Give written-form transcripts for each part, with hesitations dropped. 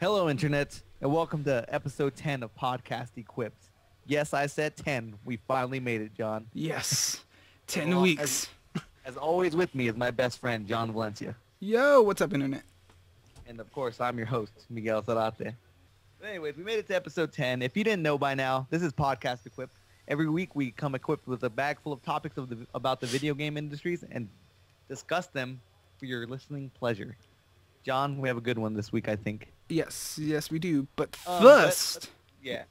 Hello, Internet, and welcome to episode 10 of Podcast Equipped. Yes, I said 10. We finally made it, John. Yes. 10 Well, weeks. As always with me is my best friend, John Valencia. Yo, what's up, Internet? And, of course, I'm your host, Miguel Zarate. But anyways, we made it to episode 10. If you didn't know by now, this is Podcast Equipped. Every week we come equipped with a bag full of topics about the video game industries and discuss them for your listening pleasure. John, we have a good one this week, I think. Yes, we do. But first,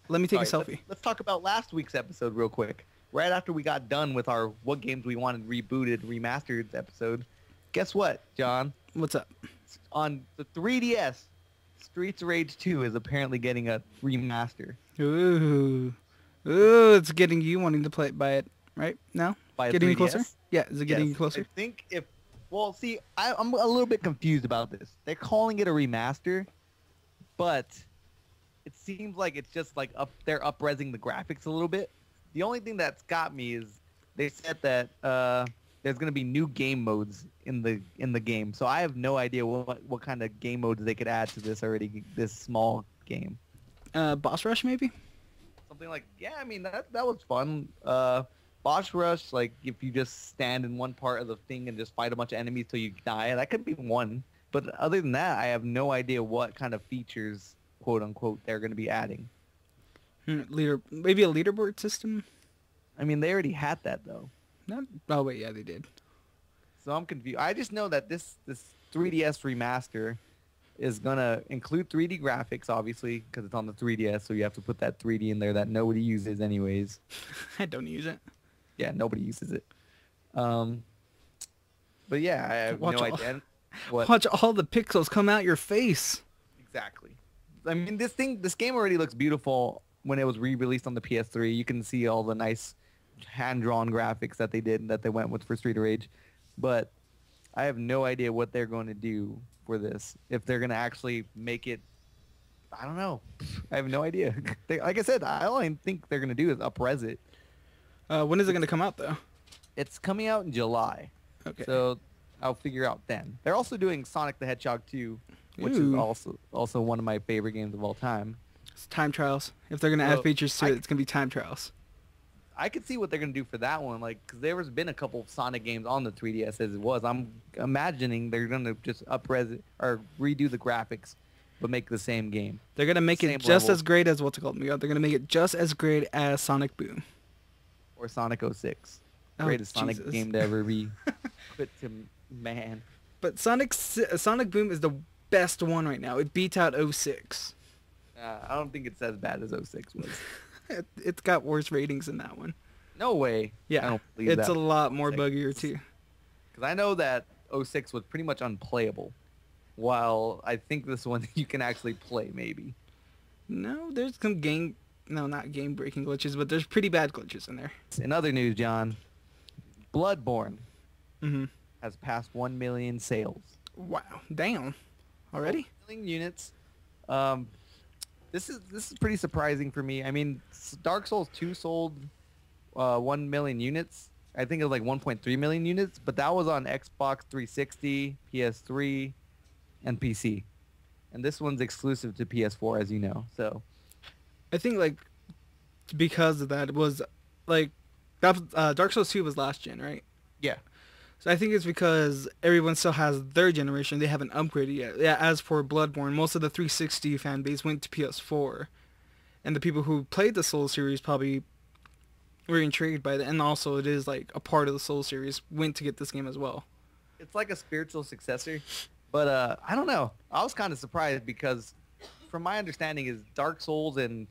let me take a selfie. Let's talk about last week's episode real quick. Right after we got done with our what games we wanted rebooted, remastered episode, guess what, John? What's up? On the 3DS, Streets of Rage 2 is apparently getting a remaster. Ooh, it's getting you wanting to buy it right now? By getting 3DS? you closer? Yeah, is it getting you closer? I think I'm a little bit confused about this. They're calling it a remaster, but it seems like it's just like they're up-resing the graphics a little bit. The only thing that's got me is they said that there's going to be new game modes in the game. So I have no idea what kind of game modes they could add to this small game. Boss Rush maybe? Something like, yeah, I mean that was fun. Boss Rush, like if you just stand in one part of the thing and just fight a bunch of enemies till you die, that could be one. But other than that, I have no idea what kind of features, quote unquote, they're going to be adding. Maybe a leaderboard system? I mean, they already had that though. Oh wait, yeah, they did. So I'm confused. I just know that this 3DS remaster is gonna include 3D graphics, obviously, because it's on the 3DS. So you have to put that 3D in there that nobody uses anyways. I don't use it. Yeah, nobody uses it. But yeah, I have no idea. Watch all the pixels come out your face. Exactly. I mean, this game already looks beautiful when it was re-released on the PS3. You can see all the nice hand-drawn graphics that they did and that they went with for Street of Rage. But I have no idea what they're going to do for this. If they're going to actually make it, I don't know. I have no idea. Like I said, I only think they're going to do is up-res it. When is it going to come out, though? It's coming out in July. Okay. So I'll figure out then. They're also doing Sonic the Hedgehog 2, which Ooh. is also one of my favorite games of all time. It's time trials. If they're going to add features to it, it's going to be time trials. I could see what they're going to do for that one, like, because there's been a couple of Sonic games on the 3DS as it was. I'm imagining they're going to just up-res it or redo the graphics, but make the same game. They're going to make it just as great as what's it called, Miguel? They're going to make it just as great as Sonic Boom. Or Sonic 06. Oh, Greatest Sonic Jesus. game to ever be put to man. But Sonic Boom is the best one right now. It beats out 06. I don't think it's as bad as 06 was. It's got worse ratings than that one. No way. Yeah, I don't believe it's that. a lot more buggier too. Because I know that 06 was pretty much unplayable, while I think this one you can actually play maybe. No, there's some not game-breaking glitches, but there's pretty bad glitches in there. In other news, John, Bloodborne Mm-hmm. has passed 1 million sales. Wow, damn, already? 1 million units. This is pretty surprising for me. I mean, Dark Souls 2 sold 1 million units. I think it was like 1.3 million units, but that was on Xbox 360, PS3, and PC. And this one's exclusive to PS4, as you know. So I think like because of that, it was like Dark Souls 2 was last gen, right? yeah, So I think it's because everyone still has their generation. They haven't upgraded yet. Yeah, as for Bloodborne, most of the 360 fan base went to PS4. And the people who played the Soul series probably were intrigued by that. And also it is like a part of the Soul series went to get this game as well. it's like a spiritual successor. But I don't know. I was kind of surprised because from my understanding is Dark Souls and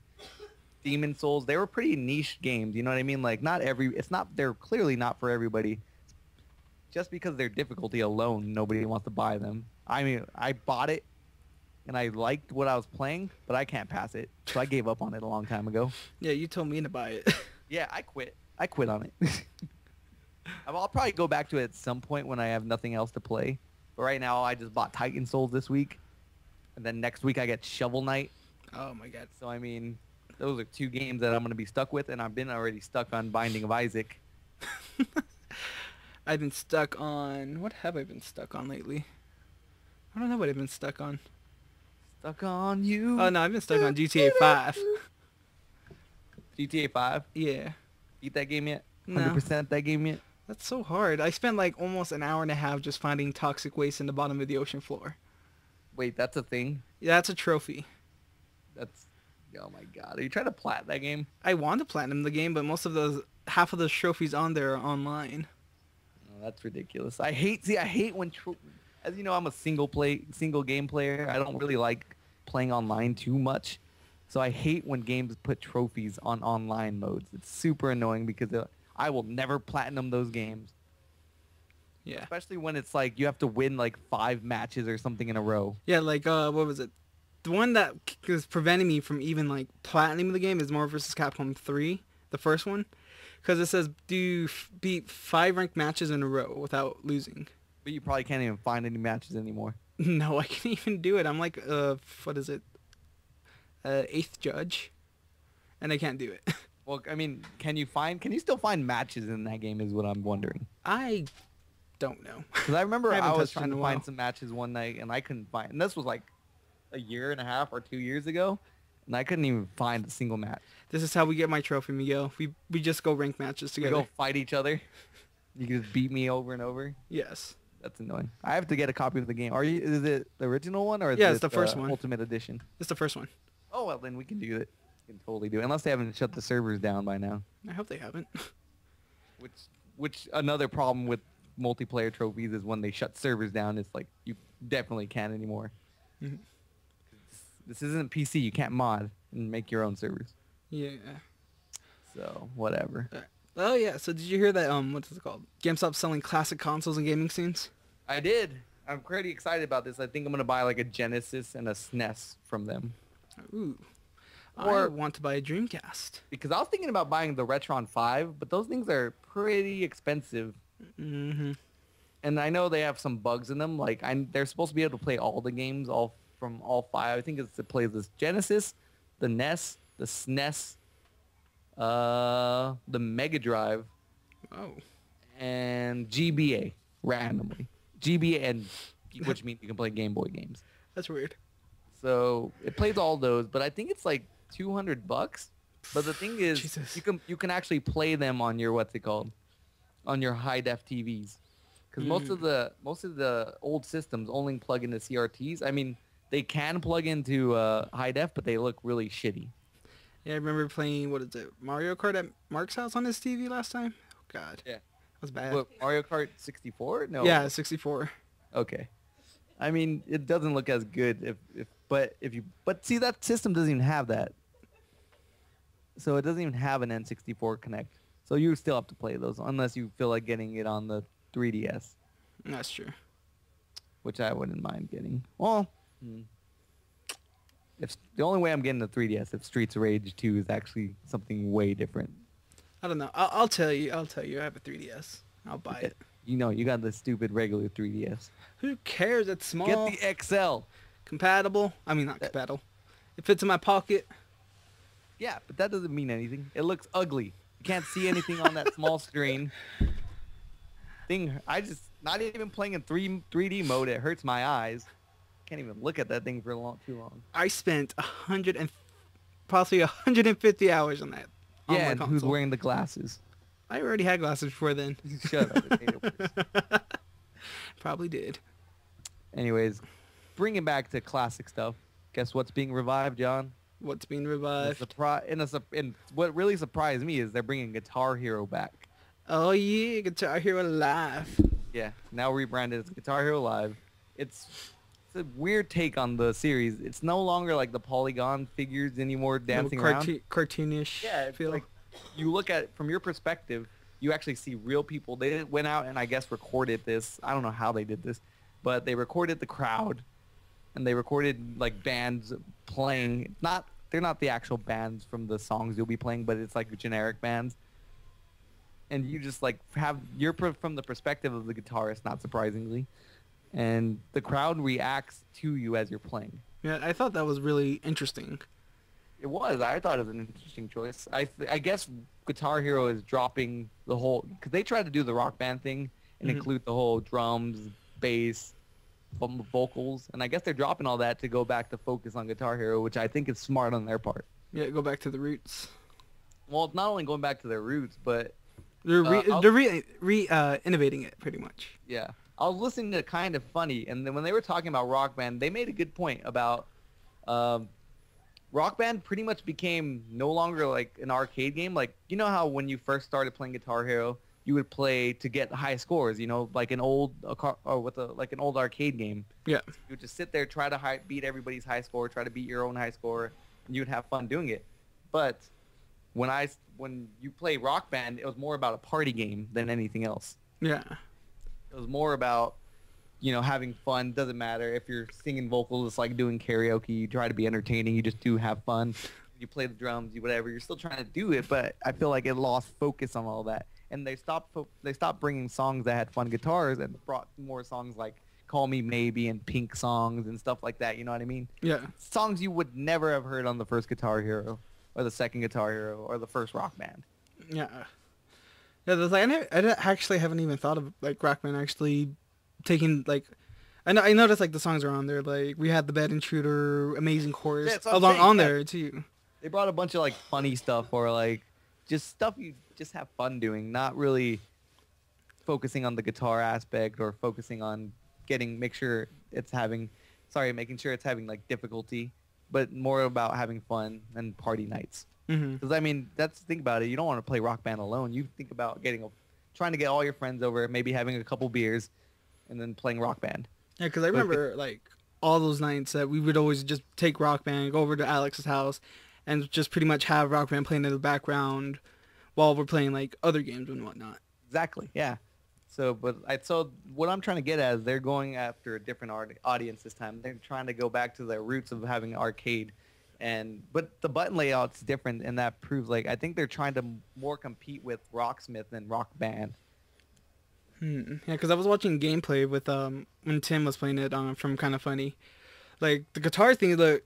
Demon Souls, they were pretty niche games. You know what I mean? Like they're clearly not for everybody. Just because their difficulty alone, nobody wants to buy them. I mean, I bought it, and I liked what I was playing, but I can't pass it, so I gave up on it a long time ago. Yeah, you told me to buy it. Yeah, I quit. I quit on it. I'll probably go back to it at some point when I have nothing else to play. But right now, I just bought Titan Souls this week, and then next week I get Shovel Knight. Oh my god. So, I mean, those are two games that I'm going to be stuck with, and I've been already stuck on Binding of Isaac. I've been stuck on... What have I been stuck on lately? I don't know what I've been stuck on. Stuck on you. Oh no, I've been stuck on GTA 5. GTA 5. Yeah. Beat that game yet? No. 100% that game yet? That's so hard. I spent like almost an hour and a half just finding toxic waste in the bottom of the ocean floor. Wait, that's a thing? Yeah, that's a trophy. That's... Oh my god. Are you trying to plat that game? I want to platinum the game, but half of those trophies on there are online. Oh, that's ridiculous. I hate when... As you know, I'm a single game player. I don't really like playing online too much. So I hate when games put trophies on online modes. It's super annoying because I will never platinum those games. Yeah. Especially when it's like you have to win like 5 matches or something in a row. Yeah, like, what was it? The one that is preventing me from even, like, platinum the game is Marvel vs. Capcom 3, the first one. Because it says, do you beat 5 ranked matches in a row without losing? But you probably can't even find any matches anymore. No, I can't even do it. I'm like, what is it? 8th judge. And I can't do it. Well, I mean, can you still find matches in that game is what I'm wondering. I don't know. Because I remember I was trying to while. find some matches one night and I couldn't find, and this was like a year and a half or 2 years ago, and I couldn't even find a single match. This is how we get my trophy, Miguel. We just go rank matches We together. go fight each other. You can just beat me over and over. Yes. That's annoying. I have to get a copy of the game. Is it the original one or is Yeah, it it's the first one. Ultimate Edition? It's the first one. Oh, well, then we can do it. We can totally do it. Unless they haven't shut the servers down by now. I hope they haven't. Which another problem with multiplayer trophies is when they shut servers down, it's like you definitely can't anymore. Mhm. This isn't PC. You can't mod and make your own servers. Yeah. So, whatever. Oh yeah, so did you hear that, what's it called? GameStop's selling classic consoles and gaming scenes? I did. I'm pretty excited about this. I think I'm going to buy like a Genesis and a SNES from them. Ooh. I Or- want to buy a Dreamcast. Because I was thinking about buying the Retron 5, but those things are pretty expensive. Mm-hmm. And I know they have some bugs in them. Like, they're supposed to be able to play all the games from all 5. I think it's to play this Genesis, the NES, the SNES, the Mega Drive, Oh. and GBA randomly. GBA, which means you can play Game Boy games. That's weird. So it plays all those, but I think it's like $200. But the thing is, Jesus. you can actually play them on your on your high def TVs, because most of the old systems only plug into CRTs. I mean, they can plug into high def, but they look really shitty. Yeah, I remember playing, what is it, Mario Kart at Mark's house on his TV last time? Oh, God. Yeah. That was bad. What, Mario Kart 64? No. Yeah, 64. Okay. I mean, it doesn't look as good but see, that system doesn't even have that. So it doesn't even have an N64 Connect. So you still have to play those unless you feel like getting it on the 3DS, That's true. which I wouldn't mind getting. Well, if the only way I'm getting the 3DS if Streets of Rage 2 is actually something way different. I don't know. I'll tell you. I have a 3DS. I'll buy it. You know, you got the stupid regular 3DS. Who cares? It's small. Get the XL. Compatible. I mean, not compatible. It fits in my pocket. Yeah, but that doesn't mean anything. It looks ugly. You can't see anything on that small screen. Not even playing in 3D mode, it hurts my eyes. Can't even look at that thing for too long. I spent possibly 150 hours on that. On Yeah, my and console. who's wearing the glasses? I already had glasses before then. Shut up. It made it worse. Probably did. Anyways, bringing back to classic stuff. Guess what's being revived, John? What's being And revived? what really surprised me is they're bringing Guitar Hero back. Oh yeah, Guitar Hero Live. Yeah, now rebranded as Guitar Hero Live. It's a weird take on the series. It's no longer like the polygon figures anymore dancing around. Cartoonish Yeah, it's feel. like you look at it from your perspective, you actually see real people. They went out and I guess recorded this. I don't know how they did this, but they recorded the crowd, and they recorded like bands playing. They're not the actual bands from the songs you'll be playing, but it's like generic bands. And you just like you're from the perspective of the guitarist, not surprisingly, and the crowd reacts to you as you're playing. Yeah, I thought that was really interesting. It was. I thought it was an interesting choice. I guess Guitar Hero is dropping the whole, because they tried to do the Rock Band thing and Mhm. include the whole drums, bass, vocals, and I guess they're dropping all that to go back to focus on Guitar Hero, which I think is smart on their part. Yeah, go back to the roots. Well, it's not only going back to their roots, but they're innovating it pretty much. yeah. I was listening to Kind of Funny, and then when they were talking about Rock Band, they made a good point about Rock Band pretty much became no longer like an arcade game. Like, you know how when you first started playing Guitar Hero, you would play to get high scores, you know, like an old like an old arcade game. Yeah. You would just sit there, try to beat everybody's high score, try to beat your own high score, and you would have fun doing it. But when you play Rock Band, it was more about a party game than anything else. Yeah. It was more about, you know, having fun. Doesn't matter if you're singing vocals. It's like doing karaoke. You try to be entertaining. You just do have fun. You play the drums. You whatever. You're still trying to do it, but I feel like it lost focus on all that. And they stopped bringing songs that had fun guitars and brought more songs like Call Me Maybe and Pink songs and stuff like that. You know what I mean? Yeah. Songs you would never have heard on the first Guitar Hero or the second Guitar Hero or the first Rock Band. Yeah. Yeah, there's like I actually haven't even thought of like Rock Band actually taking like I noticed like the songs are on there, like We Had the Bed Intruder, Amazing Chorus, Yeah, along on there too. They brought a bunch of like funny stuff or like just stuff you just have fun doing, not really focusing on the guitar aspect or focusing on making sure it's having like difficulty, but more about having fun and party nights. Because I mean, that's the thing about it. You don't want to play Rock Band alone. You think about trying to get all your friends over, maybe having a couple beers, and then playing Rock Band. Yeah, because I remember like all those nights that we would always just take Rock Band, go over to Alex's house, and just pretty much have Rock Band playing in the background while we're playing like other games and whatnot. Exactly. Yeah. So what I'm trying to get at is they're going after a different audience this time. They're trying to go back to their roots of having arcade. But the button layout's different, and that proves like I think they're trying to more compete with Rocksmith than Rock Band. Yeah, because I was watching gameplay with when Tim was playing it from Kind of Funny. Like the guitar thing, I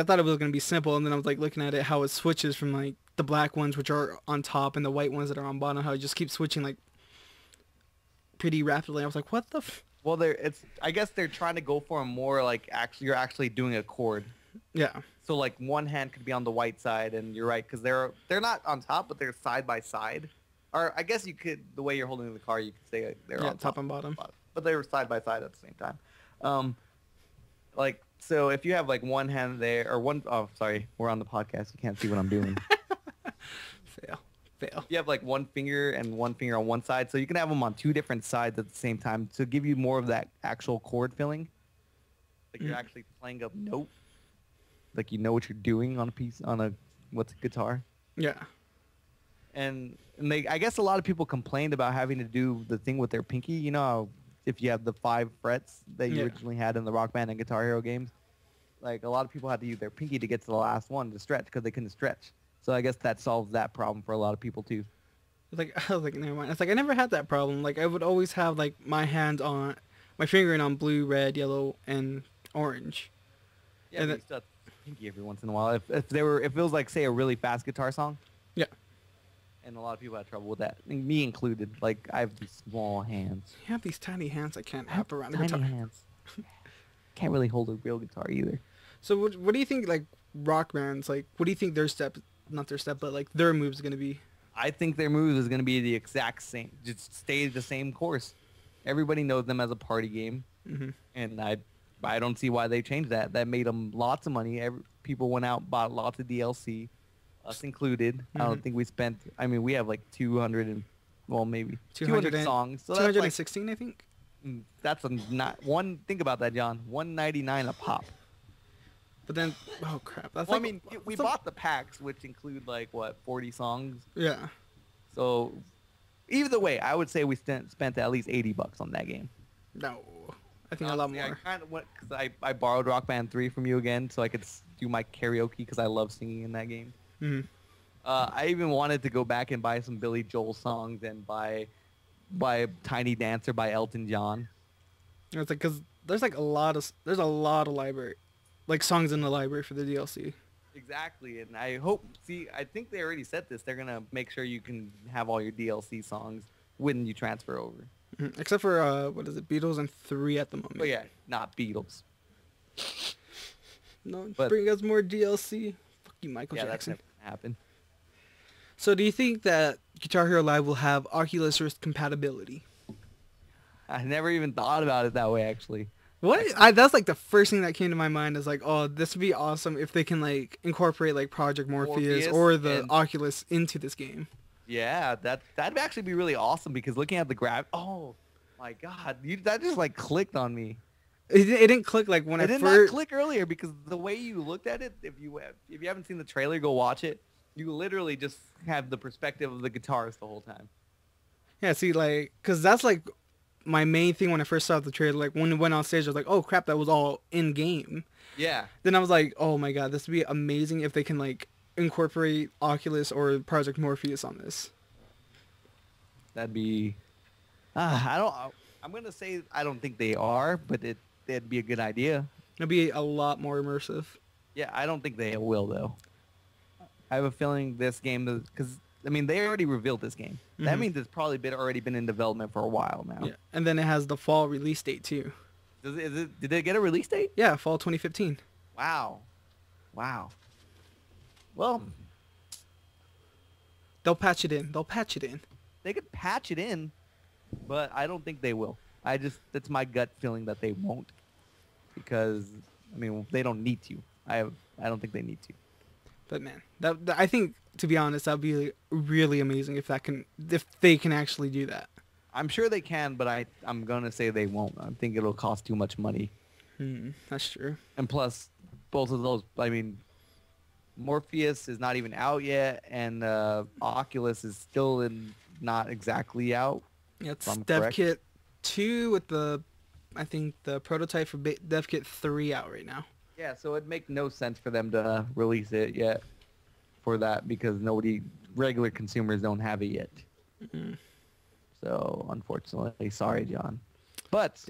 thought it was gonna be simple, and then I was like looking at it how it switches from like the black ones which are on top and the white ones that are on bottom. How it just keeps switching like pretty rapidly. I was like, what the? Well, I guess they're trying to go for a more like you're actually doing a chord. Yeah. So like one hand could be on the white side, and you're right because they're not on top, but they're side by side. Or I guess you could, the way you're holding the car, you could say they're on top and bottom. But they were side by side at the same time. Like so, if you have like one hand there or one, oh sorry, we're on the podcast, you can't see what I'm doing. Fail. You have like one finger and one finger on one side, so you can have them on two different sides at the same time to give you more of that actual chord feeling. Like you're actually playing a note. Like you know what you're doing on a guitar. Yeah. And I guess a lot of people complained about having to do the thing with their pinky. You know how if you have the 5 frets that you originally had in the Rock Band and Guitar Hero games, like a lot of people had to use their pinky to get to the last one to stretch because they couldn't stretch. So I guess that solves that problem for a lot of people too. I was like, never mind. It's like I never had that problem. Like I would always have like my finger on blue, red, yellow, and orange. Yeah, and you still have pinky every once in a while. If it was like say a really fast guitar song. Yeah. And a lot of people had trouble with that, me included. Like I have these small hands. You have these tiny hands I can't wrap around the guitar. Tiny hands. Can't really hold a real guitar either. So what do you think like Rock Band's like? What do you think not their step, but like their move is gonna be? I think their move is gonna be the exact same. Just stay the same course. Everybody knows them as a party game, and I don't see why they changed that. That made them lots of money. People went out, bought lots of DLC, us included. I don't think we spent. I mean, we have like 200 songs. So 216, I think. That's not one. Think about that, John. $199 a pop. But then, oh crap! That's well, I mean, we bought the packs, which include like what 40 songs. Yeah. So, either way, I would say we spent at least $80 on that game. No, I think a lot more. I kind of went because I borrowed Rock Band 3 from you again, so I could do my karaoke because I love singing in that game. I even wanted to go back and buy some Billy Joel songs and buy Tiny Dancer by Elton John. It's like because there's a lot of library, like songs in the library for the DLC. Exactly, and I think they already said this. They're gonna make sure you can have all your DLC songs when you transfer over. Mhm. Except for what is it, Beatles and 3 at the moment. But yeah, not Beatles. No, But bring us more DLC. Fuck you, Michael yeah, that's Jackson. never gonna happen. So do you think that Guitar Hero Live will have Oculus Rift compatibility? I never even thought about it that way, actually. What? That's like the first thing that came to my mind is like, oh, this would be awesome if they can like incorporate like Project Morpheus Morpheus or the and Oculus into this game. yeah, that'd actually be really awesome because looking at the graph, oh my God, that just like clicked on me. It didn't click like when It I did not first. click earlier because the way you looked at it, if you haven't seen the trailer, go watch it. You literally just have the perspective of the guitarist the whole time. Yeah, see, like, cause that's like my main thing when I first saw the trailer. Like when it went on stage, I was like, oh crap, that was all in game. Yeah, Then I was like, oh my god, this would be amazing if they can like incorporate Oculus or Project Morpheus on this. that'd be. I don't. I'm gonna say I don't think they are, but that'd be a good idea. It'd be a lot more immersive. Yeah, I don't think they will though. I have a feeling this game, because I mean they already revealed this game. That Mhm. means it's probably already been in development for a while now. Yeah, and then it has the fall release date too. Did they get a release date? Yeah, fall 2015. Wow, wow. Well, They'll patch it in. They'll patch it in. they could patch it in, but I don't think they will. That's my gut feeling that they won't, because I mean they don't need to. I don't think they need to. But man, that I think to be honest, that'd be really amazing if they can actually do that. I'm sure they can, but I'm gonna say they won't. I think it'll cost too much money, That's true. and plus, both of those. I mean, Morpheus is not even out yet, and Oculus is still not exactly out. Yeah, it's if I'm Dev correct. Kit 2 with I think the prototype for Dev Kit 3 out right now. Yeah, so it'd make no sense for them to release it yet for that because regular consumers don't have it yet. Mhm. So, unfortunately, sorry, John. But,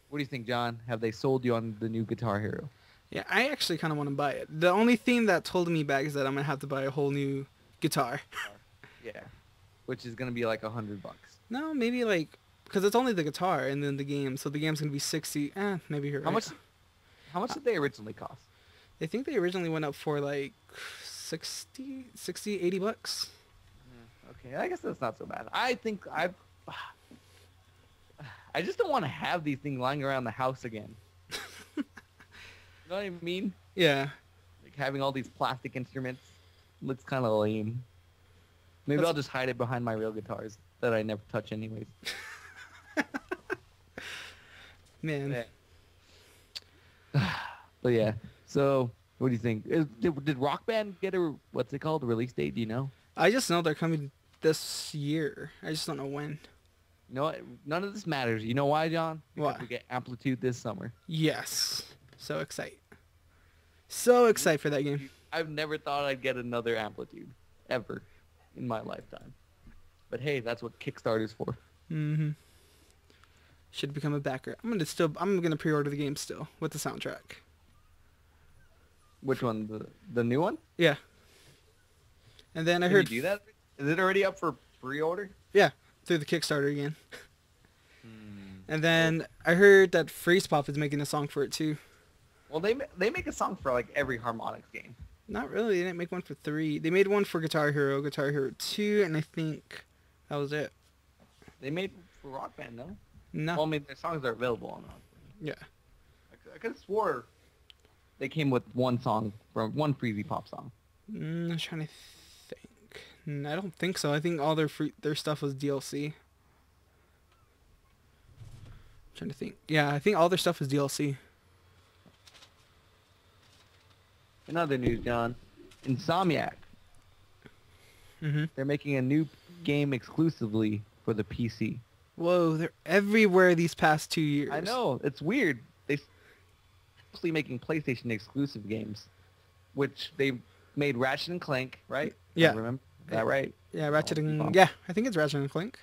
what do you think, John? Have they sold you on the new Guitar Hero? Yeah, I actually kind of want to buy it. The only thing that's holding me back is that I'm gonna have to buy a whole new guitar. Yeah, which is going to be like $100. No, maybe like because it's only the guitar and then the game, so the game's gonna be 60. Maybe you're right. How much did they originally cost? I think they originally went up for like 60, 80 bucks. Okay, I guess that's not so bad. I think I just don't want to have these things lying around the house again. You know what I mean? Yeah. Like having all these plastic instruments looks kind of lame. Maybe I'll just hide it behind my real guitars that I never touch anyways. Man. But yeah, so what do you think? Did Rock Band get what's it called, a release date? Do you know? I just know they're coming this year. I just don't know when. You know what? None of this matters. You know why, John? Because Why? we get Amplitude this summer. Yes. So excited. So excited for that game. I've never thought I'd get another Amplitude ever in my lifetime. But hey, that's what Kickstarter's for. Mm-hmm. Should become a backer. I'm gonna pre-order the game still with the soundtrack. Which one? The new one? Yeah. And then I Can heard you do that? Is it already up for pre-order? Yeah, through the Kickstarter again. And then I heard that Freeze Pop is making a song for it too. Well, they make a song for like every Harmonix game. Not really. They didn't make one for 3. They made one for Guitar Hero 2, and I think that was it. They made for Rock Band, no? No. Well, I mean, their songs are available on Rock Band. Yeah. I could have swore they came with one song from one Freezy Pop song. I'm trying to think. I don't think so. I think all their stuff was DLC. Trying to think. Yeah, I think all their stuff was DLC. In other news, John, Insomniac, Mm-hmm. they're making a new game exclusively for the PC. Whoa, they're everywhere these past 2 years. I know, it's weird. They mostly making PlayStation exclusive games, which they made Ratchet and Clank, right? Yeah. I remember that right? Yeah, Ratchet and... Oh. Yeah, I think it's Ratchet and Clank.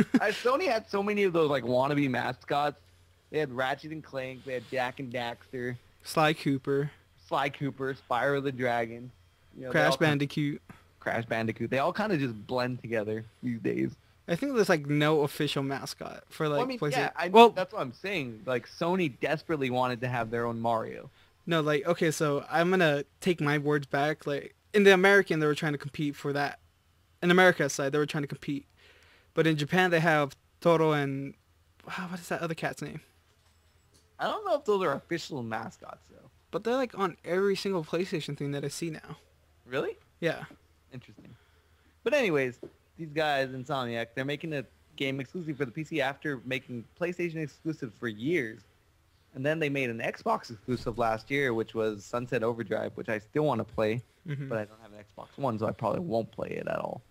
Sony had so many of those like wannabe mascots. They had Ratchet and Clank, they had Jack and Daxter, Sly Cooper. Sly Cooper, Spyro the Dragon, you know, Crash Bandicoot. Crash Bandicoot. They all kind of just blend together these days. I think there's like no official mascot for Well, I like mean, PlayStation. yeah, Well, that's what I'm saying. Like Sony desperately wanted to have their own Mario. no, like okay, so I'm gonna take my words back. Like in the American, they were trying to compete for that. In America's side, they were trying to compete, but in Japan, they have Toro and what is that other cat's name? I don't know if those are official mascots though. But they're like on every single PlayStation thing that I see now. Really? Yeah. Interesting. But anyways, these guys, Insomniac, they're making a game exclusive for the PC after making PlayStation exclusive for years. And then they made an Xbox exclusive last year, which was Sunset Overdrive, which I still want to play, but I don't have an Xbox One, so I probably won't play it at all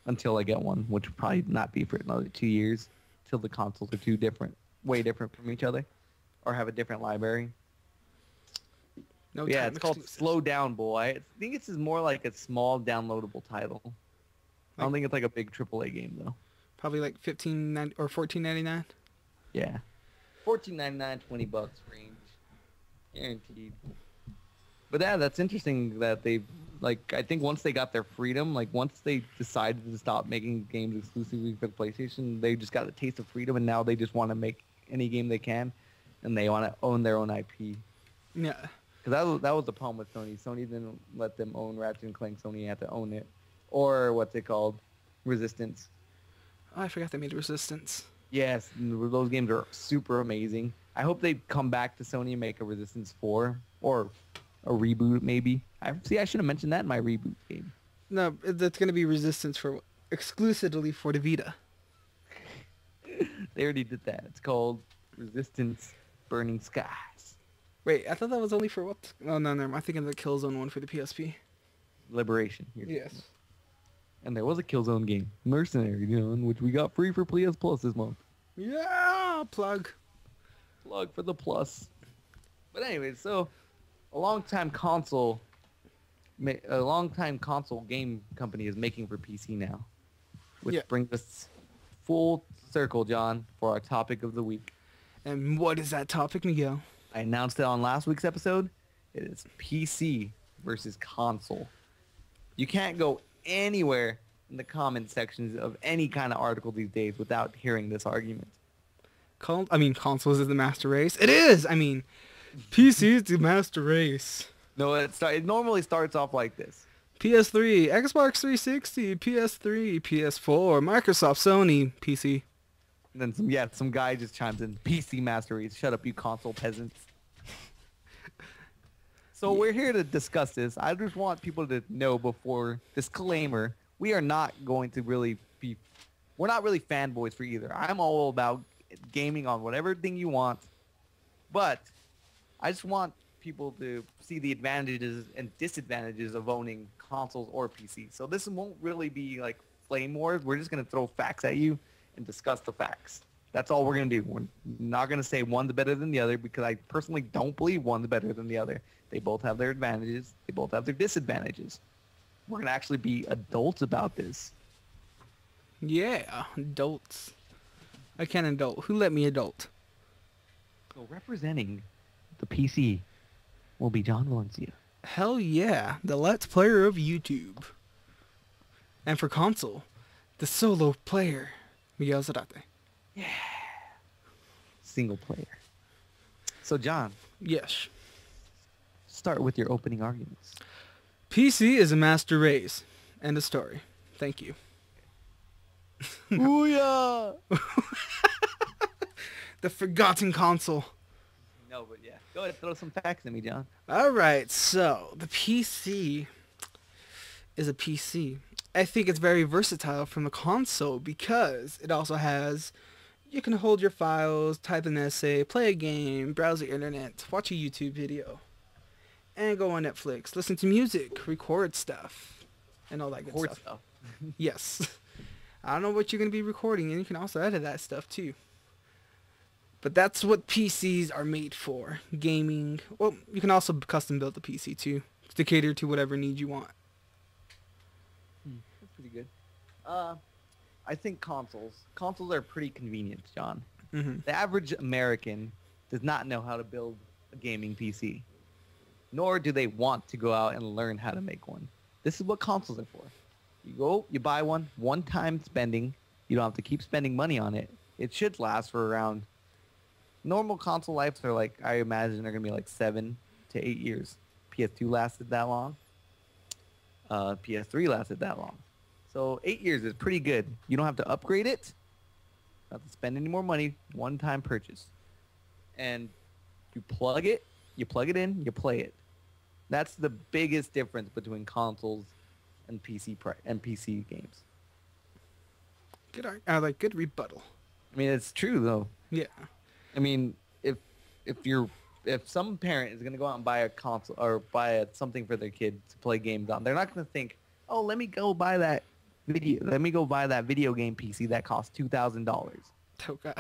until I get one, which will probably not be for another 2 years, till the consoles are too different, way different from each other, or have a different library. No Yeah, time it's called exclusives. Slow Down Boy. I think this is more like a small downloadable title. I don't think it's like a big AAA game though. Probably like 15 or 14.99. Yeah, $14.99, $20 range, guaranteed. But yeah, that's interesting that they like. I think once they got their freedom, like once they decided to stop making games exclusively for the PlayStation, they just got a taste of freedom, and now they just want to make any game they can, and they want to own their own IP. Yeah. Because that was the problem with Sony. Sony didn't let them own Ratchet and Clank. Sony had to own it, or what's it called, Resistance. Oh, I forgot they made Resistance. Yes, those games are super amazing. I hope they come back to Sony and make a Resistance 4 or a reboot maybe. I should have mentioned that in my reboot game. No, that's gonna be Resistance for exclusively for the Vita. They already did that. It's called Resistance Burning Skies. Wait, I thought that was only for what? Oh no, never mind. I'm thinking of the Killzone one for the PSP. Liberation. Yes. And there was a Killzone game, Mercenary, which we got free for PS Plus this month. Yeah, plug. Plug for the plus. But anyways, so a long-time console game company is making for PC now, which brings us full circle, John, for our topic of the week. And what is that topic, Miguel? I announced it on last week's episode. It is PC versus console. You can't go anywhere in the comment sections of any kind of article these days without hearing this argument. Consoles is the master race. It is! PC is the master race. No, it normally starts off like this. PS3, Xbox 360, PS3, PS4, Microsoft, Sony, PC. And then some guy just chimes in, PC Master Race. Shut up, you console peasants. So we're here to discuss this. I just want people to know before, disclaimer, we are not going to we're not really fanboys for either. I'm all about gaming on whatever thing you want, but I just want people to see the advantages and disadvantages of owning consoles or PC. So this won't really be like flame wars. We're just going to throw facts at you and discuss the facts. That's all we're going to do. We're not going to say one's better than the other because I personally don't believe one's better than the other. They both have their advantages. They both have their disadvantages. We're going to actually be adults about this. Yeah, adults. I can't adult. Who let me adult? So representing the PC will be John Valencia. Hell yeah, the Let's Player of YouTube. And for console, the solo player, Miguel Zarate. Yeah. Single player. So John. Yes. Start with your opening arguments. PC is a master race. End of story. Thank you. Booyah! The forgotten console. No, but yeah. Go ahead, throw some facts at me, John. Alright, so the PC is a PC. I think it's very versatile from the console because it also has, you can hold your files, type an essay, play a game, browse the internet, watch a YouTube video, and go on Netflix, listen to music, record stuff, and all that good stuff. Yes. I don't know what you're going to be recording, and you can also edit that stuff too. But that's what PCs are made for. Gaming. Well, you can also custom build the PC too, to cater to whatever need you want. That's pretty good. I think consoles are pretty convenient, John. Mm-hmm. The average American does not know how to build a gaming PC, nor do they want to go out and learn how to make one. This is what consoles are for. You buy one time spending, You don't have to keep spending money on it. It should last for around normal console lives are like I imagine they're gonna be like 7 to 8 years. PS2 lasted that long. PS3 lasted that long. So 8 years is pretty good. You don't have to upgrade it. Not to spend any more money. One-time purchase. And you plug it in, you play it. That's the biggest difference between consoles and PC games. Good rebuttal. I mean, it's true though. Yeah. I mean, if some parent is gonna go out and buy a console or buy something for their kid to play games on, they're not gonna think, oh, let me go buy that video game PC that costs $2,000. Oh God.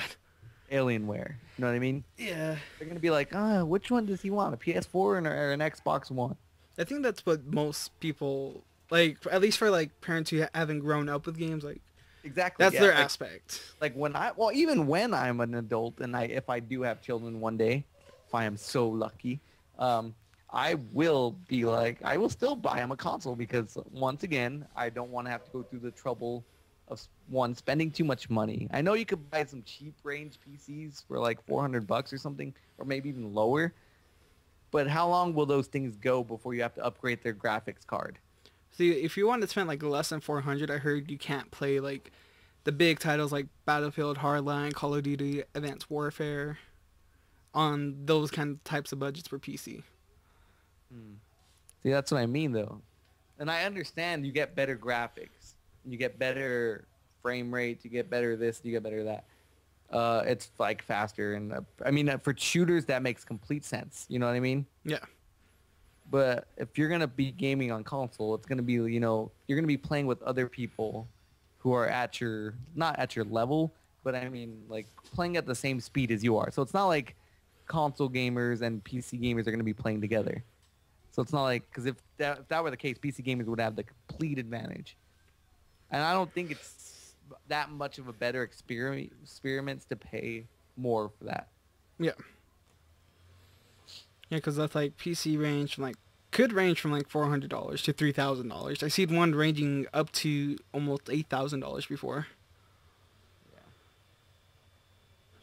Alienware. You know what I mean? Yeah. They're gonna be like, which one does he want? A PS4 or an Xbox One? I think that's what most people like. At least for like parents who haven't grown up with games, like Exactly. that's yeah. their like, aspect. Like even when I'm an adult and if I do have children one day, if I am so lucky, I will be like, I will still buy him a console because once again, I don't want to have to go through the trouble of spending too much money. I know you could buy some cheap range PCs for like $400 or something, or maybe even lower. But how long will those things go before you have to upgrade their graphics card? See, if you want to spend like less than 400, I heard you can't play like the big titles like Battlefield Hardline, Call of Duty, Advanced Warfare on those kind of types of budgets for PC. See, that's what I mean though. And I understand you get better graphics, you get better frame rate, you get better this, you get better that. It's like faster, and I mean for shooters that makes complete sense. You know what I mean? Yeah. But if you're gonna be gaming on console, it's gonna be you're gonna be playing with other people who are not at your level, but I mean like playing at the same speed as you are. So it's not like console gamers and PC gamers are gonna be playing together. So it's not like because if that were the case, PC gamers would have the complete advantage, and I don't think it's that much of a better experiments to pay more for that. Yeah. Yeah, because that's like PC could range from like $400 to $3,000. I seen one ranging up to almost $8,000 before. Yeah.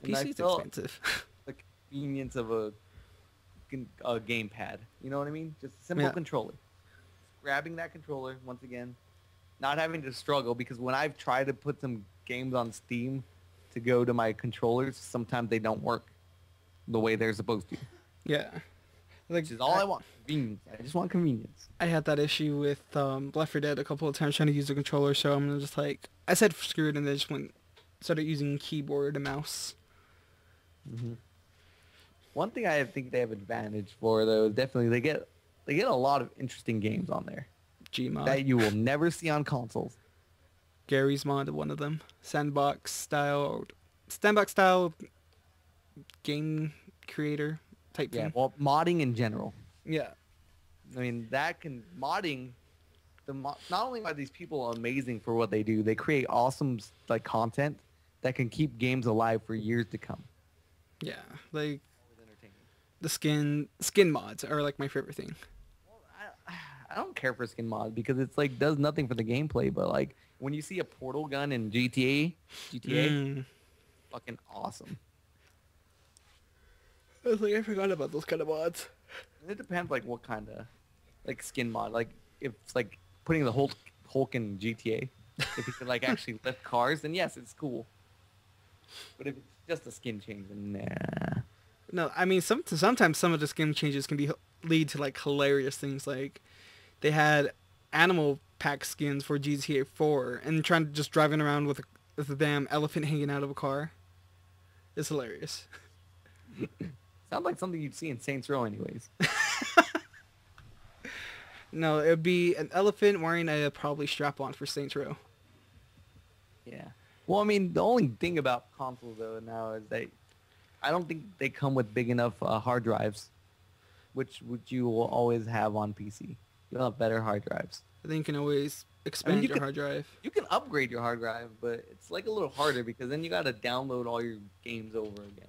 PC's expensive. The convenience of a gamepad. You know what I mean? Just a simple controller. Grabbing that controller once again. Not having to struggle, because when I've tried to put some games on Steam to go to my controllers, sometimes they don't work the way they're supposed to. Yeah. Which is all I want. Convenience. I just want convenience. I had that issue with Left 4 Dead a couple of times trying to use the controller, so I'm just like, I said screw it, and then just started using keyboard and mouse. Mm-hmm. One thing I think they have advantage for, though, is definitely they get a lot of interesting games on there. Gmod. That you will never see on consoles. Gary's mod, one of them. Sandbox style game creator type thing. Yeah, well, modding in general. Yeah. I mean, modding, not only are these people amazing for what they do, they create awesome like content that can keep games alive for years to come. Yeah, like the skin mods are like my favorite thing. I don't care for skin mod because it's like does nothing for the gameplay, but like when you see a portal gun in GTA, fucking awesome. I was like, I forgot about those kind of mods. It depends like what kind of like skin mod. Like if it's like putting the Hulk in GTA, if you could like actually lift cars, then yes, it's cool. But if it's just a skin change, then nah. No, I mean sometimes some of the skin changes can lead to like hilarious things. Like they had animal pack skins for GTA 4 and trying to just driving around with a damn elephant hanging out of a car. It's hilarious. Sounds like something you'd see in Saints Row anyways. No, it would be an elephant wearing a probably strap-on for Saints Row. Yeah. Well, I mean, the only thing about consoles though now is I don't think they come with big enough hard drives, which you will always have on PC. You'll have better hard drives. I think you can always expand your hard drive. You can upgrade your hard drive, but it's like a little harder because then you got to download all your games over again.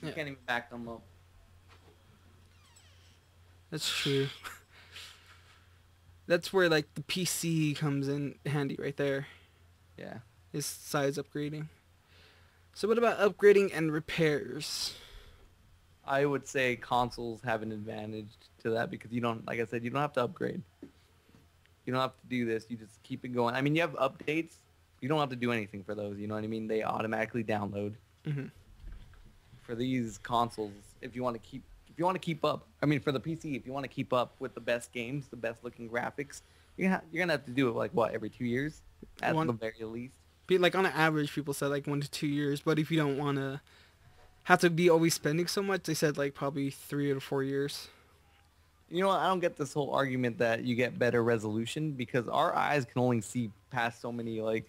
You can't even back them up. That's true. That's where like the PC comes in handy right there. Yeah. besides upgrading. So what about upgrading and repairs? I would say consoles have an advantage to that because you don't, like I said, you don't have to upgrade. You don't have to do this. You just keep it going. I mean, you have updates. You don't have to do anything for those. You know what I mean? They automatically download. Hmm. For these consoles, if you want to keep up. I mean, for the PC, if you want to keep up with the best games, the best looking graphics, you're gonna have to do it like what, every 2 years, at the very least. Like on an average, people said like 1 to 2 years. But if you don't want to have to be always spending so much, they said like probably 3 to 4 years. You know what? I don't get this whole argument that you get better resolution because our eyes can only see past so many, like,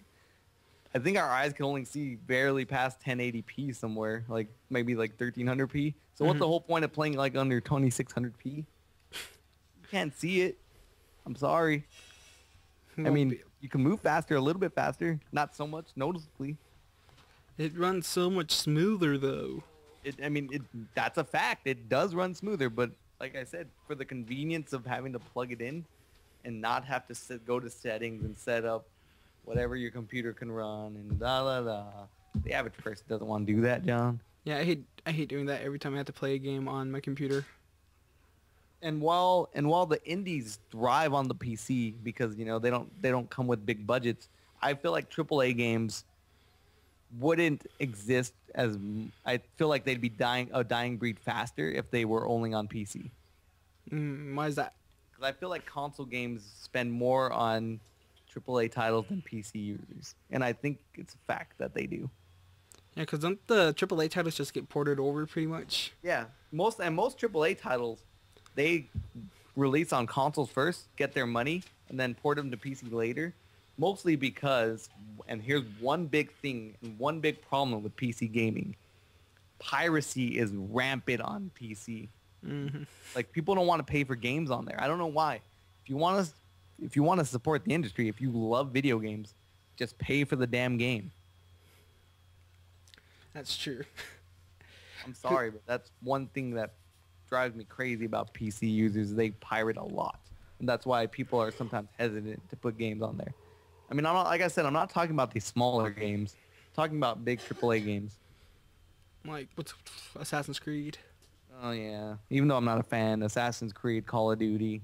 I think our eyes can only see barely past 1080p somewhere, like maybe like 1300p. So what's the whole point of playing like under 2600p? You can't see it. I'm sorry. I mean, you can move faster, a little bit faster, not so much, noticeably. It runs so much smoother though. That's a fact. It does run smoother, but like I said, for the convenience of having to plug it in and not have to go to settings and set up whatever your computer can run and the average person doesn't want to do that, John. Yeah, I hate doing that every time I have to play a game on my computer. And while the indies thrive on the PC because they don't come with big budgets, I feel like AAA games wouldn't exist as I feel like they'd be a dying breed faster if they were only on PC. Why is that? Because I feel like console games spend more on AAA titles than PC users, and I think it's a fact that they do. Yeah, because don't the AAA titles just get ported over pretty much? Yeah, most AAA titles, they release on consoles first, get their money, and then port them to PC later. Mostly because, and here's one big thing and one big problem with PC gaming, piracy is rampant on PC. Mm-hmm. Like, people don't want to pay for games on there. I don't know why. If you want to support the industry, if you love video games, just pay for the damn game. That's true. I'm sorry, but that's one thing that drives me crazy about PC users. They pirate a lot. And that's why people are sometimes hesitant to put games on there. I mean, like I said, I'm not talking about these smaller games. I'm talking about big AAA games. Like, what's Assassin's Creed? Oh, yeah. Even though I'm not a fan, Assassin's Creed, Call of Duty,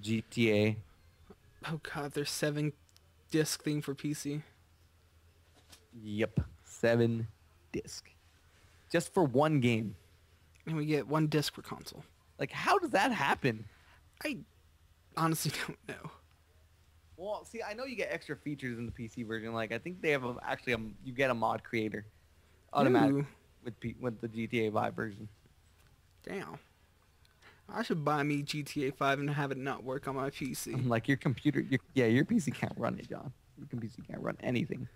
GTA. Oh, God, there's 7-disc thing for PC. Yep. 7 disc. Just for one game. And we get 1 disc per console. Like, how does that happen? I honestly don't know. Well, see, I know you get extra features in the PC version. Like, I think they have you get a mod creator automatic with the GTA 5 version. Damn. I should buy me GTA 5 and have it not work on my PC. Like, your computer, your PC can't run it, John. Your PC can't run anything.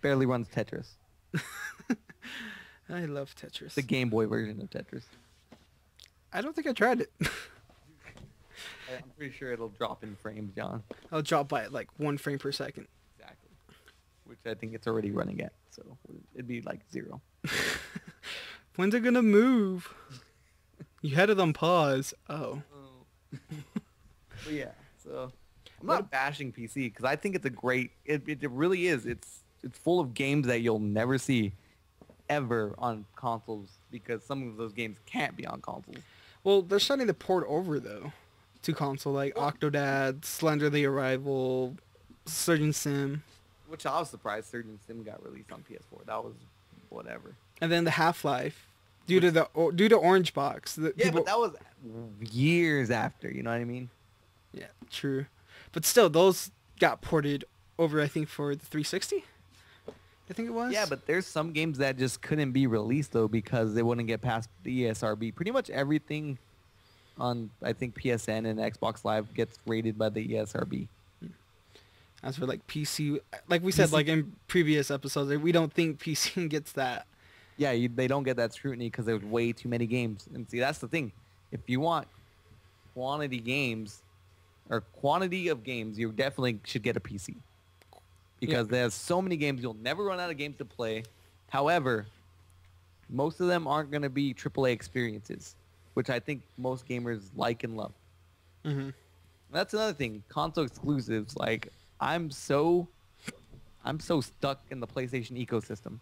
Barely runs Tetris. I love Tetris. The Game Boy version of Tetris. I don't think I tried it. I'm pretty sure it'll drop in frames, John. I'll drop by like 1 frame per second. Exactly. Which I think it's already running at. So it'd be like 0. When's it gonna move? You had it on pause. Oh. But yeah, so I'm not bashing PC because I think it's a great. It really is. It's full of games that you'll never see ever on consoles because some of those games can't be on consoles. Well, they're starting to port over though to console, like Octodad, Slender the Arrival, Surgeon Sim. Which I was surprised Surgeon Sim got released on PS4. That was whatever. And then the Half-Life, due to Orange Box. But that was years after. You know what I mean? Yeah, true. But still, those got ported over, I think, for the 360. I think it was. Yeah, but there's some games that just couldn't be released though because they wouldn't get past the ESRB. Pretty much everything on, I think, PSN and Xbox Live gets rated by the ESRB. As for like PC, like we said, like in previous episodes, we don't think PC gets that. Yeah, they don't get that scrutiny because there's way too many games. And see, that's the thing. If you want quantity of games, you definitely should get a PC. Because there's so many games, you'll never run out of games to play. However, most of them aren't going to be AAA experiences, which I think most gamers like and love. Mm-hmm. That's another thing. Console exclusives, like, I'm so I'm so stuck in the PlayStation ecosystem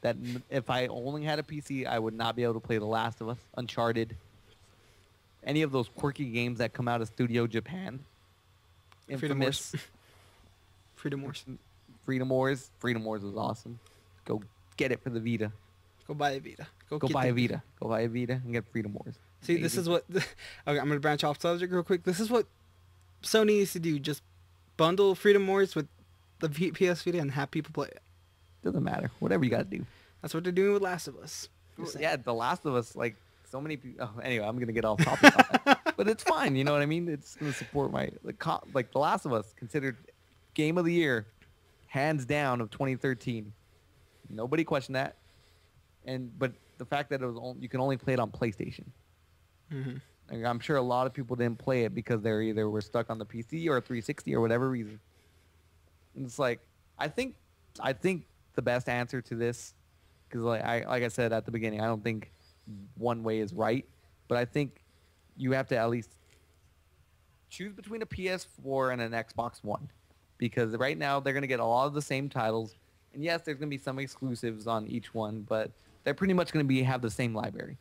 that if I only had a PC, I would not be able to play The Last of Us, Uncharted, any of those quirky games that come out of Studio Japan. Freedom Wars. Infamous. Freedom Wars. Freedom Wars. Freedom Wars was awesome. Go get it for the Vita. Go buy a Vita. Go buy a Vita. Go buy a Vita and get Freedom Wars. See, this is what... Okay, I'm going to branch off subject real quick. This is what Sony needs to do. Just bundle Freedom Wars with the PS Vita and have people play it. Doesn't matter. Whatever you got to do. That's what they're doing with Last of Us. Yeah, The Last of Us, like, so many people... Oh, anyway, I'm going to get off topic on that. But it's fine, you know what I mean? It's going to support my... Like, The Last of Us, considered Game of the Year, hands down, of 2013. Nobody questioned that. But the fact that you can only play it on PlayStation. Mm-hmm. Like, I'm sure a lot of people didn't play it because they either were stuck on the PC or 360 or whatever reason. And it's like, I think the best answer to this, because like I said at the beginning, I don't think one way is right, but I think you have to at least choose between a PS4 and an Xbox One, because right now they're going to get a lot of the same titles, and yes, there's going to be some exclusives on each one, but they're pretty much going to have the same library.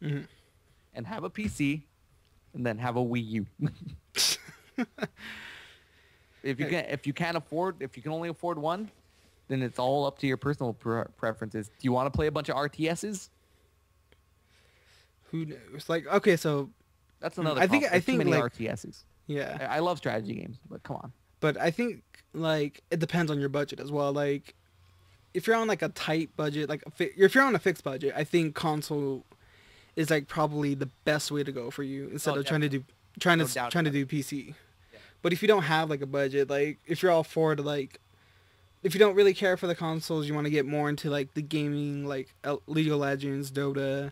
Mm-hmm. And have a PC, and then have a Wii U. If you can only afford one, then it's all up to your personal preferences. Do you want to play a bunch of RTSs? Who knows? Like, okay, so that's another. I think too many like, RTSs. Yeah, I love strategy games, but come on. But I think like it depends on your budget as well. Like, if you're on like a tight budget, like if you're on a fixed budget, I think console is like probably the best way to go for you instead of trying to do PC. Yeah. But if you don't have like a budget, like if you're all for it, like if you don't really care for the consoles, you want to get more into like the gaming, like League of Legends, Dota,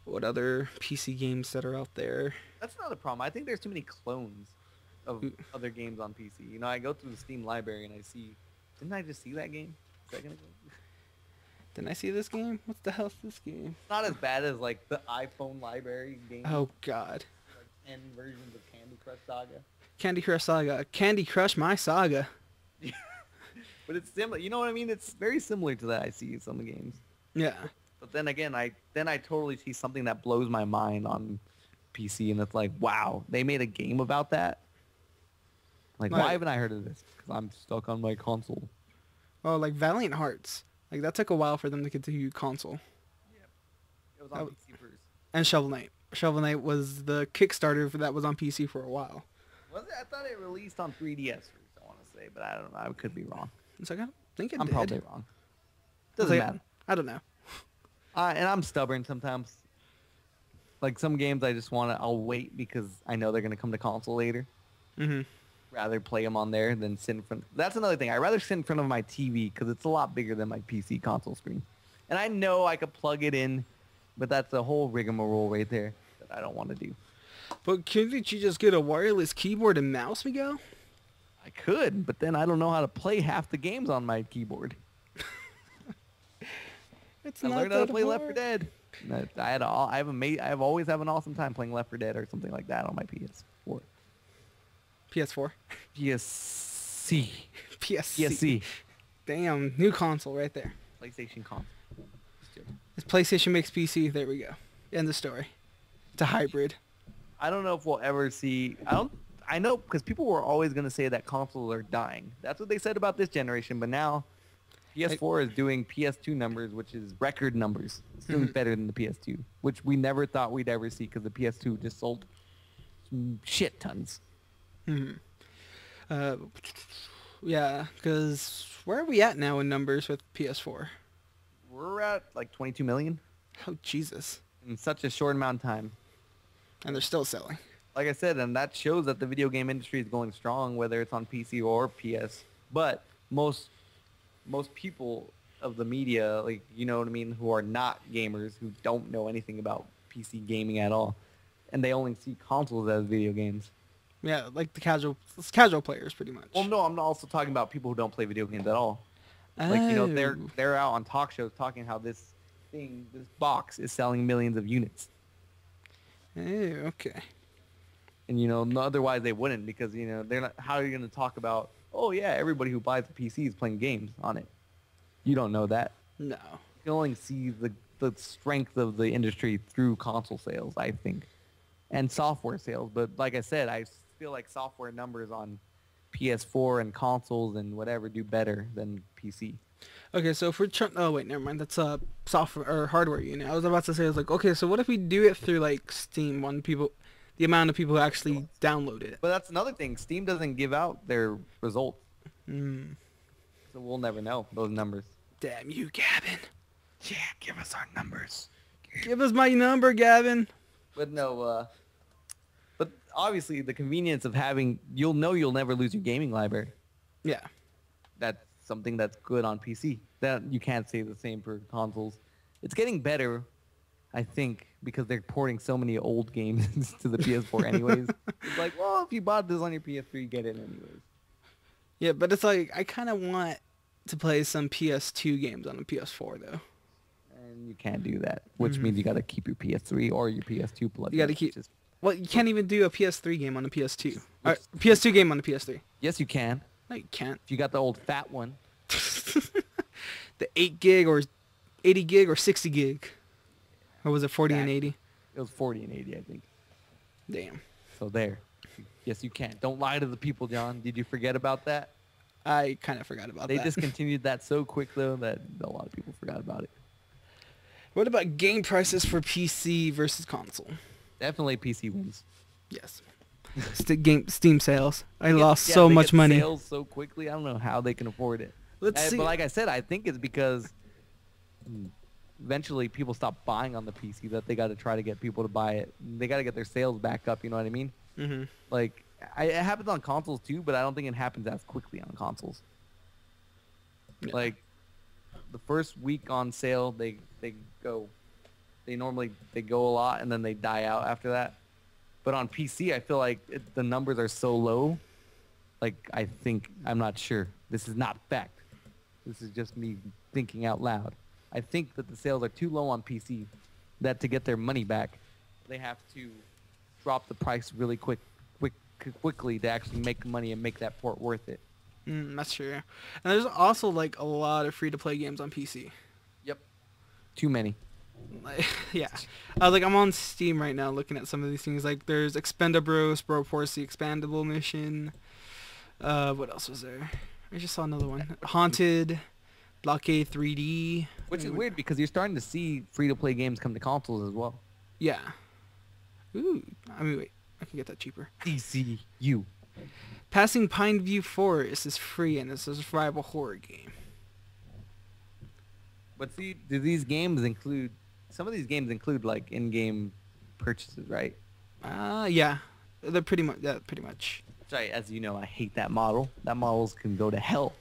what other PC games that are out there. That's not a problem. I think there's too many clones of other games on PC. You know, I go through the Steam library and I see, didn't I just see that game a second ago? Didn't I see this game? What the hell's this game? It's not as bad as like the iPhone library game. Oh God. Like 10 versions of Candy Crush Saga. Candy Crush Saga. Candy Crush my saga. But it's similar. You know what I mean? It's very similar to that I see in some of the games. Yeah. But then again, I totally see something that blows my mind on PC, and it's like, wow, they made a game about that? Like, why haven't I heard of this? Because I'm stuck on my console. Oh, like Valiant Hearts. Like, that took a while for them to get to console. Yeah. It was on PC first. And Shovel Knight. Shovel Knight was the Kickstarter that was on PC for a while. Was it? I thought it released on 3DS first, I want to say, but I don't know. I could be wrong. It's like, I don't think it I'm did. probably wrong. Doesn't matter. I don't know. And I'm stubborn sometimes. Like, some games I'll wait because I know they're going to come to console later. Mm-hmm. Rather play them on there than sit in front. That's another thing. I'd rather sit in front of my TV because it's a lot bigger than my PC console screen. And I know I could plug it in, but that's a whole rigmarole right there that I don't want to do. But couldn't you just get a wireless keyboard and mouse, Miguel? I could, but then I don't know how to play half the games on my keyboard. I learned how to play Left 4 Dead. I've always have an awesome time playing Left 4 Dead or something like that on my PS4. PS4? PSC. PSC. Damn, new console right there. PlayStation console. This PlayStation makes PC. There we go. End the story. It's a hybrid. I don't know if we'll ever see... I know because people were always going to say that consoles are dying. That's what they said about this generation, but now PS4 is doing PS2 numbers, which is record numbers. It's doing better than the PS2, which we never thought we'd ever see because the PS2 just sold shit tons. Mm-hmm. Yeah, because where are we at now in numbers with PS4? We're at like 22 million. Oh, Jesus. In such a short amount of time. And they're still selling. Like I said, and that shows that the video game industry is going strong, whether it's on PC or PS. But most people of the media, like, you know what I mean, who are not gamers, who don't know anything about PC gaming at all, and they only see consoles as video games. Yeah, like the casual players, pretty much. Well, no, I'm also talking about people who don't play video games at all. Like, you know, they're out on talk shows talking how this box is selling millions of units. Oh, okay. And, you know, otherwise they wouldn't, because, you know, they're not. How are you going to talk about oh yeah, everybody who buys a PC is playing games on it. You don't know that. No. You can only see the strength of the industry through console sales, I think, and software sales. But like I said, I feel like software numbers on PS4 and consoles and whatever do better than PC. Okay, so if we're trying, oh wait, never mind. That's software or hardware unit. I was about to say, I was like, okay, so what if we do it through like Steam on people, the amount of people who actually download it? But that's another thing. Steam doesn't give out their results, Mm. so we'll never know those numbers. Damn you, Gavin. Yeah, give us our numbers. Give us my number, Gavin. But no, but obviously the convenience of having, you'll never lose your gaming library. Yeah. That's something that's good on PC. That you can't say the same for consoles. It's getting better, I think, because they're porting so many old games to the PS4 anyways. It's like, well, if you bought this on your PS3, get it anyways. Yeah, but it's like, I kind of want to play some PS2 games on the PS4, though. And you can't do that, which means you got to keep your PS3 or your PS2 plugged. You got to keep... Well, you can't even do a PS3 game on a PS2. PS2 game on a PS3. Yes, you can. No, you can't. If you got the old fat one. The 8 gig or 80 gig or 60 gig. Or was it 40 and 80? It was 40 and 80, I think. Damn. So there. Yes, you can. Don't lie to the people, John. Did you forget about that? I kind of forgot about that. They discontinued that so quick, though, that a lot of people forgot about it. What about game prices for PC versus console? Definitely PC wins. Yes. Steam sales. I lost so much money. Sales so quickly. I don't know how they can afford it. Let's see. But like I said, I think it's because eventually people stop buying on the PC that they got to try to get people to buy it. They got to get their sales back up. You know what I mean? Mm-hmm. Like, it happens on consoles too, but I don't think it happens as quickly on consoles. Yeah. Like, the first week on sale, they go. They normally go a lot and then they die out after that. But on PC, I feel like the numbers are so low. Like, I'm not sure. This is not fact. This is just me thinking out loud. I think that the sales are too low on PC that to get their money back, they have to drop the price really quickly to actually make money and make that port worth it. That's true. And there's also like a lot of free-to-play games on PC. Yep. Too many. Like, yeah. I'm on Steam right now looking at some of these things. Like, there's Expendables, Bro Force the Expandable Mission. What else was there? I just saw another one. Haunted, Blockade 3D. Which is weird because you're starting to see free-to-play games come to consoles as well. Yeah. Ooh. I mean, wait. I can get that cheaper. DCU. Passing Pine View Forest is free and it's a survival horror game. But see, do these games include... Some of these games include, like, in-game purchases, right? Yeah. They're pretty much... Yeah, pretty much. Which as you know, I hate that model. That models can go to hell.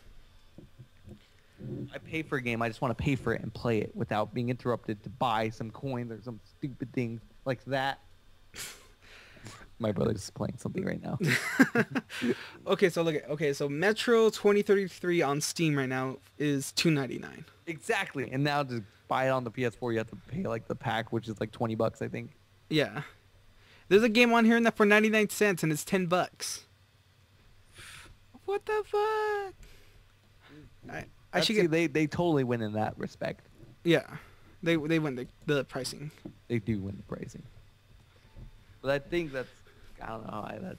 I pay for a game. I just want to pay for it and play it without being interrupted to buy some coins or some stupid thing like that. My brother's playing something right now. Okay, so Metro 2033 on Steam right now is $2.99. Exactly. And now to buy it on the PS4, you have to pay like the pack, which is like $20, I think. Yeah. There's a game on here that for 99 cents and it's $10. What the fuck? I should get... They totally win in that respect. Yeah. They win the pricing. They do win the pricing. But I think that's... I don't know.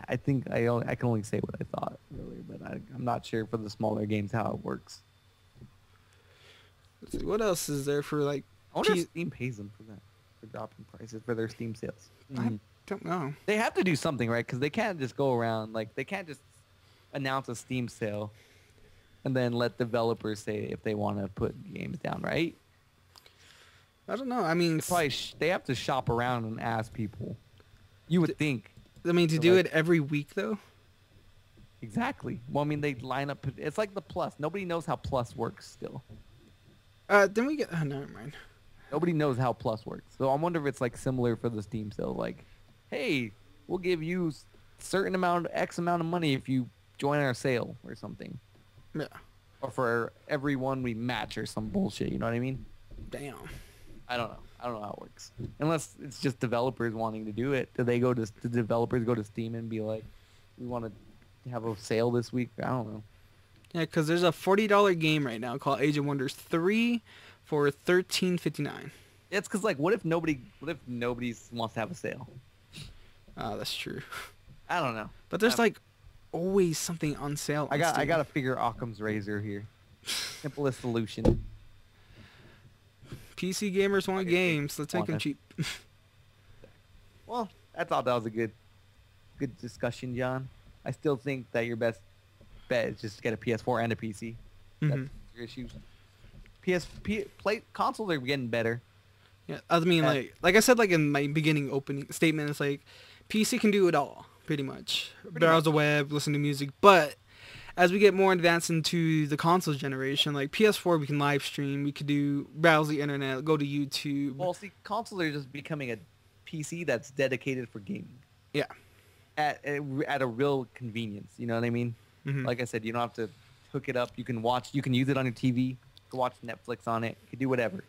I think I can only say what I thought, really. But I'm not sure for the smaller games how it works. Let's see, what else is there for, like... I wonder if Steam pays them for that. For dropping prices for their Steam sales. I don't know. They have to do something, right? Because they can't just go around, like, they can't just announce a Steam sale and then let developers say if they want to put games down, right? I don't know. I mean... They have to shop around and ask people. You would think. I mean, to do it every week, though? Exactly. Well, I mean, they line up... It's like the Plus. Nobody knows how Plus works still. Then we get... Oh, never mind. Nobody knows how Plus works. So I wonder if it's like similar for the Steam sale. Like, hey, we'll give you X amount of money if you join our sale or something. Yeah. Or for everyone we match or some bullshit. You know what I mean? Damn. I don't know. I don't know how it works. Unless it's just developers wanting to do it. Do developers go to Steam and be like, we want to have a sale this week. I don't know. Yeah, because there's a $40 game right now called Age of Wonders 3 for $13.59. It's because like, what if nobody wants to have a sale? Oh, that's true. I don't know. But there's like always something on sale. I got to figure Occam's razor here. Simplest solution. PC gamers want games. Let's make them cheap. Well, that's all. That was a good discussion, John. I still think that your best bet is just get a PS4 and a PC. That's your issues. Consoles are getting better. Yeah, I mean, like I said, like in my beginning opening statement, it's like PC can do it all, pretty much. Browse the web, listen to music, but as we get more advanced into the consoles generation, like PS4, we can live stream, we could browse the internet, go to YouTube. Well, see, consoles are just becoming a PC that's dedicated for gaming. Yeah. At a real convenience, you know what I mean? Like I said, you don't have to hook it up. You can use it on your TV. You can watch Netflix on it. You can do whatever.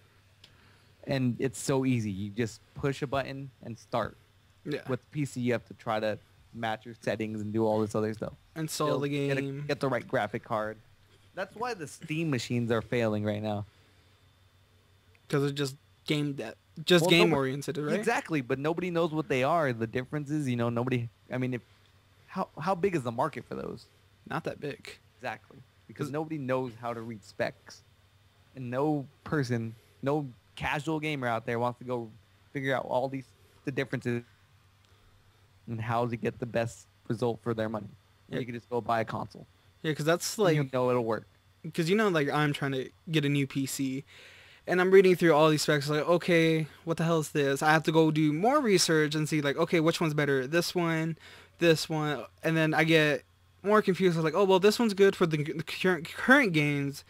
And it's so easy. You just push a button and start. Yeah. With PC, you have to try to match your settings and do all this other stuff. Install the game. Get the right graphic card. That's why the Steam machines are failing right now. Because it's just game oriented, right? Exactly, but nobody knows what they are. The difference is, nobody. I mean, how big is the market for those? Not that big. Exactly, because nobody knows how to read specs, and no casual gamer out there wants to go figure out all the differences and how to get the best result for their money. Yeah. You can just go buy a console. Yeah, because that's like it'll work. Because like I'm trying to get a new PC. And I'm reading through all these specs, like, okay, what the hell is this? I have to go do more research and see, like, okay, which one's better? This one. And then I get more confused. I was like, oh, well, this one's good for the current games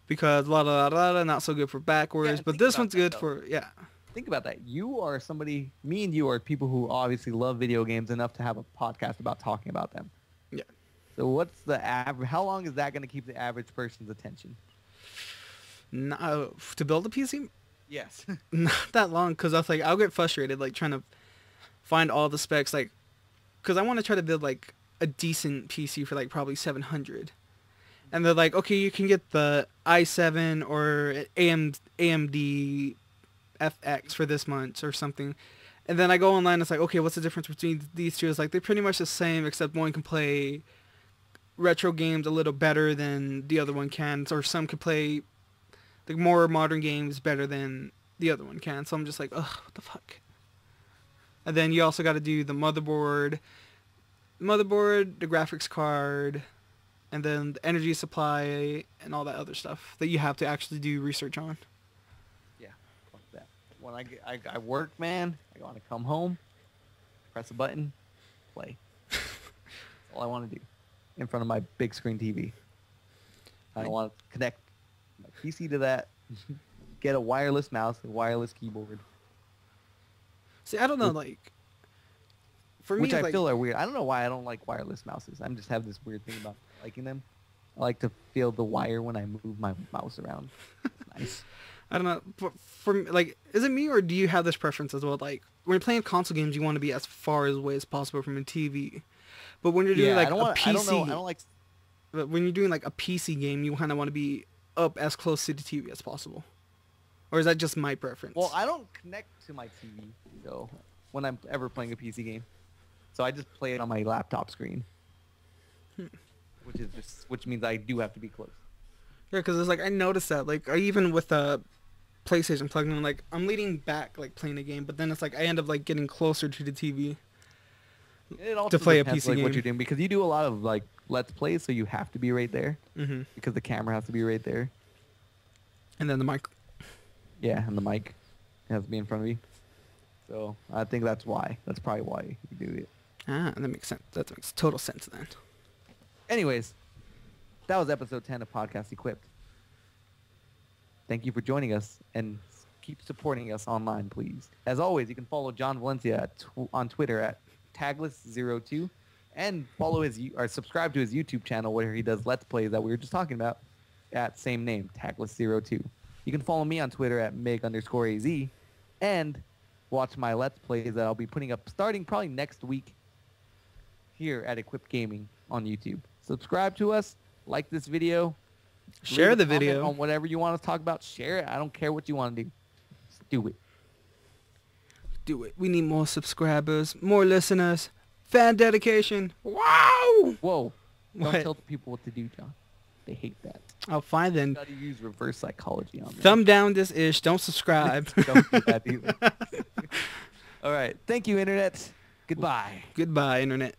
because not so good for backwards. But this one's good for, yeah. Think about that. Me and you are people who obviously love video games enough to have a podcast about talking about them. Yeah. So what's the average? How long is that going to keep the average person's attention? No, to build a PC? Yes. Not that long, because I was like, I'll get frustrated, like, trying to find all the specs, like, because I want to try to build, like, a decent PC for, like, probably $700. And they're like, okay, you can get the i7 or AMD FX for this month or something. And then I go online, it's like, okay, what's the difference between these two? It's like, they're pretty much the same, except one can play retro games a little better than the other one can, or some can play the more modern games better than the other one can. So I'm just like, ugh, what the fuck? And then you also got to do the motherboard, the graphics card, and then the energy supply and all that other stuff that you have to actually do research on. Yeah, fuck that. When I work, man, I want to come home, press a button, play. That's all I want to do in front of my big screen TV. I don't want to connect my PC to that, get a wireless mouse, a wireless keyboard. See, I don't know, like, for me, which I feel are weird. I don't know why I don't like wireless mouses. I just have this weird thing about liking them. I like to feel the wire when I move my mouse around. It's nice. I don't know. But for like, is it me or do you have this preference as well? Like, when you're playing console games, you want to be as far away as possible from a TV. But when you're doing But when you're doing like a PC game, you kind of want to be up as close to the TV as possible. Or is that just my preference? Well, I don't connect to my TV, so when I'm ever playing a PC game, so I just play it on my laptop screen, which means I do have to be close. Yeah, because it's like I noticed that, like, even with a PlayStation plugged in, like, I'm leaning back, like, playing a game, but then it's like I end up like getting closer to the TV. It also to play a depends, PC game. what you're doing, because you do a lot of like Let's Plays, so you have to be right there because the camera has to be right there. And then the mic. Yeah, and the mic has to be in front of you. So I think that's why. That's probably why you do it. Ah, that makes sense. That makes total sense then. Anyways, that was episode 10 of Podcast Equipped. Thank you for joining us, and keep supporting us online, please. As always, you can follow John Valencia on Twitter at Tagless02, and follow or subscribe to his YouTube channel where he does Let's Plays that we were just talking about at same name, Tagless02. You can follow me on Twitter at Mig_AZ, and watch my Let's Plays that I'll be putting up starting probably next week. here at Equipped Gaming on YouTube. Subscribe to us. Like this video. Share Leave a the comment video. on whatever you want to talk about. Share it. I don't care what you want to do. Just do it. Do it. We need more subscribers, more listeners, fan dedication. Wow! Whoa. Don't What? tell the people what to do, John. They hate that. Oh, fine then. You gotta use reverse psychology on them. Thumb down this ish. Don't subscribe. Don't do that either. All right. Thank you, Internet. Goodbye. Goodbye, internet.